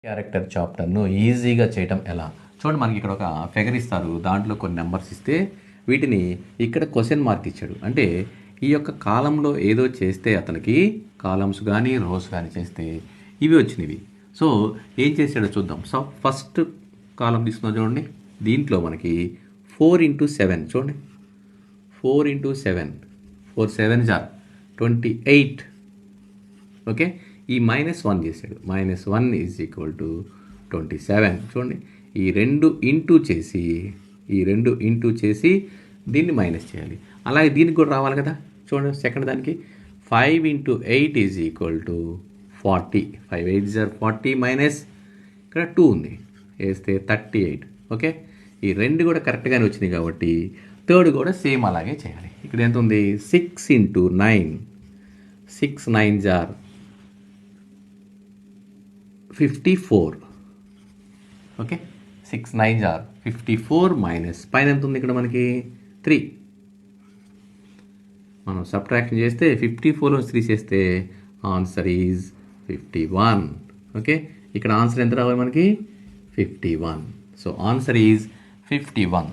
Character చాప్టర్ను ఈజీగా చేయటం ఎలా? చూడండి, మనకి ఇక్కడ ఒక ఫిగర్ ఇస్తారు, దాంట్లో కొన్ని నెంబర్స్ ఇస్తే వీటిని ఇక్కడ క్వశ్చన్ మార్క్ ఇచ్చాడు. అంటే ఈ యొక్క కాలంలో ఏదో చేస్తే అతనికి కాలమ్స్ కానీ రోస్ కానీ చేస్తే ఇవి వచ్చినవి. సో ఏం చేసాడో చూద్దాం. సో ఫస్ట్ కాలం తీసుకుందాం. చూడండి, దీంట్లో మనకి 4 × 7 చూడండి, 4 × 7 4 7s are 28. ఓకే, ఈ -1 చేశాడు. -1 ఈజ్ ఈక్వల్ టు 27. చూడండి, ఈ రెండు ఇంటూ చేసి దీన్ని మైనస్ చేయాలి. అలాగే దీనికి కూడా రావాలి కదా. చూడండి, సెకండ్ దానికి 5 × 8 is equal to 40. 5 8s are 40 minus ఇక్కడ 2 ఉంది, వేస్తే 38. ఓకే, ఈ రెండు కూడా కరెక్ట్గానే వచ్చినాయి కాబట్టి థర్డ్ కూడా సేమ్ అలాగే చేయాలి. ఇక్కడ ఎంత ఉంది? 6 × 9 6 9s are 54. Okay, 6 9s are 54 minus పైన ఎంత ఉంది ఇక్కడ మనకి 3. మనం సబ్ట్రాక్షన్ చేస్తే 54లో 3 చేస్తే ఆన్సర్ ఈజ్ 51. ఓకే, ఇక్కడ ఆన్సర్ ఎంత రావాలి మనకి? 51. So answer is 51.